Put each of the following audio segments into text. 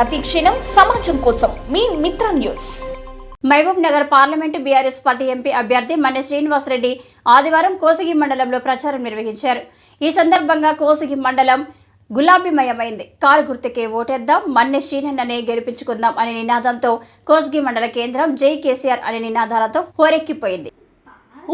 ప్రతి క్షణం సమాజం కోసం మీ Mitra news. Mahabubnagar parliament BRS party MP అభ్యర్థి మన్నె శ్రీనివాస్ రెడ్డి ఆదివారం కోసిగి మండలంలో ప్రచారం నిర్వహించారు. ఈ సందర్భంగా కోసిగి మండలం గులాబీమయమైంది. కారు గుర్తుకే ఓటేద్దాం, మన్నె శ్రీనన్ననే గెలిపించుకుందాం అనే నినాదంతో కోసిగి మండల కేంద్రం జై కేసీఆర్ అనే నినాదాలతో హోరెక్కిపోయింది.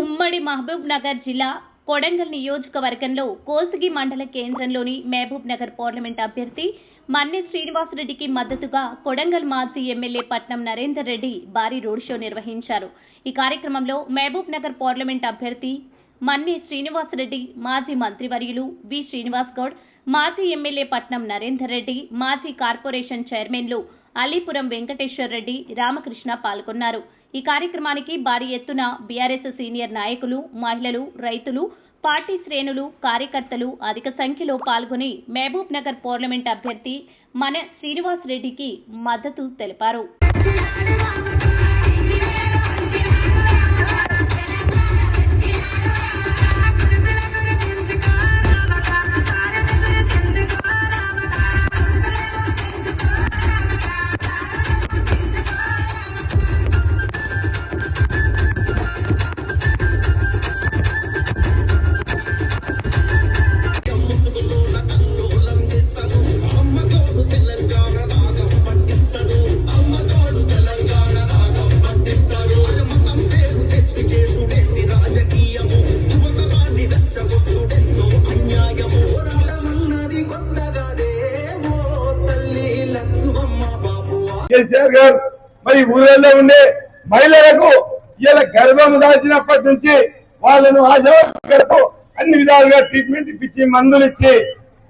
ఉమ్మడి మహబూబ్ నగర్ జిల్లా కొడంగల్ నియోజకవర్గంలో కోసిగి మండల కేంద్రంలోని మహబూబ్ నగర్ పార్లమెంట్ అభ్యర్థి మన్నె శ్రీనివాస్ రెడ్డికి మద్దతుగా కొడంగల్ మాజీ ఎమ్మెల్యే పట్నం నరేందర్ రెడ్డి భారీ రోడ్ షో నిర్వహించారు. ఈ కార్యక్రమంలో మహబూబ్ నగర్ పార్లమెంట్ అభ్యర్థి మన్నె శ్రీనివాస్ రెడ్డి, మాజీ మంత్రివర్యులు వి శ్రీనివాస్ గౌడ్, మాజీ ఎమ్మెల్యే పట్నం నరేందర్ రెడ్డి, మాజీ కార్పొరేషన్ చైర్మన్లు అలీపురం వెంకటేశ్వర్ రెడ్డి, రామకృష్ణ పాల్గొన్నారు. ఈ కార్యక్రమానికి భారీ ఎత్తున బీఆర్ఎస్ సీనియర్ నాయకులు, మహిళలు, రైతులు, పార్టీ శ్రేణులు, కార్యకర్తలు అధిక సంఖ్యలో పాల్గొని మహబూబ్ నగర్ పార్లమెంట్ అభ్యర్థి మన్నె శ్రీనివాస్ రెడ్డికి మద్దతు తెలిపారు. కేసీఆర్ గారు మరి ఊళ్ళో ఉండే మహిళలకు ఇలా గర్భం దాచినప్పటి నుంచి వాళ్ళను ఆశతో అన్ని విధాలుగా ట్రీట్మెంట్ ఇప్పించి, మందులు ఇచ్చి,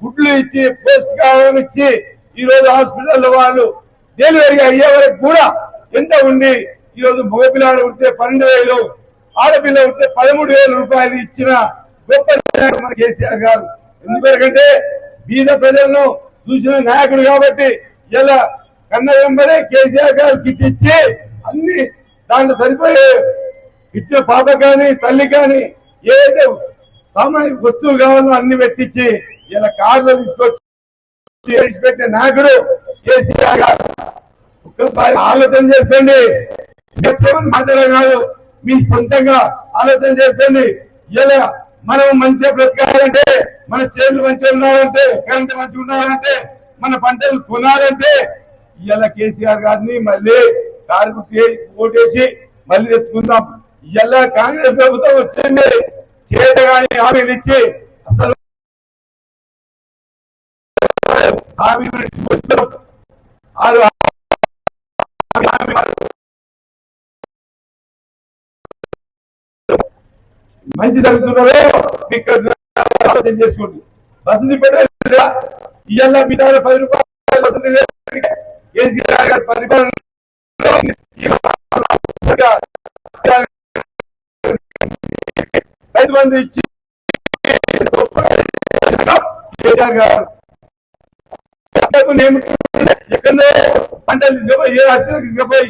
గుడ్లు ఇచ్చి, పోషకాహారం ఇచ్చి ఈ రోజు హాస్పిటల్లో వాళ్ళు డెలివరీ అయ్యే వరకు కూడా ఎంత ఉండి ఈ రోజు మగపిల్లాడు ఉడితే 12,000, ఆడపిల్ల ఉడితే 13,000 రూపాయలు ఇచ్చిన గొప్ప మన కేసీఆర్ గారు. ఎందుకంటే బీద ప్రజలను చూసిన నాయకుడు కాబట్టి ఇలా కన్న వెంబడే కేసీఆర్ గారు కిట్ ఇచ్చి అన్ని దాంట్లో సరిపోయే ఇచ్చిన పాప కానీ తల్లి కానీ ఏదైతే సామాజిక వస్తువులు కావాలో అన్ని పెట్టించి ఇలా కార్లో తీసుకొచ్చి పెట్టిన నాయకుడు కేసీఆర్ గారు. ఒక్కసారి ఆలోచన చేసుకోండి, మాట్లాడే కాదు, మీ సొంతంగా ఆలోచన చేసుకోండి. ఇలా మనం మంచిగా బ్రతకాలంటే, మన చేతులు మంచిగా ఉండాలంటే, కరెంట్ మంచిగా ఉండాలంటే, మన పంటలు కొనాలంటే ఇలా కేసీఆర్ గారిని మళ్ళీ కారు ఓటేసి మళ్ళీ తెచ్చుకుందాం. ఇలా కాంగ్రెస్ ప్రభుత్వం వచ్చింది చేయగానే హామీలు ఇచ్చి అసలు మంచి జరుగుతున్నదో మీకు ఆలోచన చేసుకోండి. వసతి పెట్ట ఇవాళ మీ దగ్గర 10 రూపాయలు వసతి కేసీఆర్ గారి పరిపాలన రైతు బంధు ఇచ్చి కేసీఆర్ గారు ఎక్కడో పంటలు తీసుకుపోయి, ఏ హత్యలు తీసుకుపోయి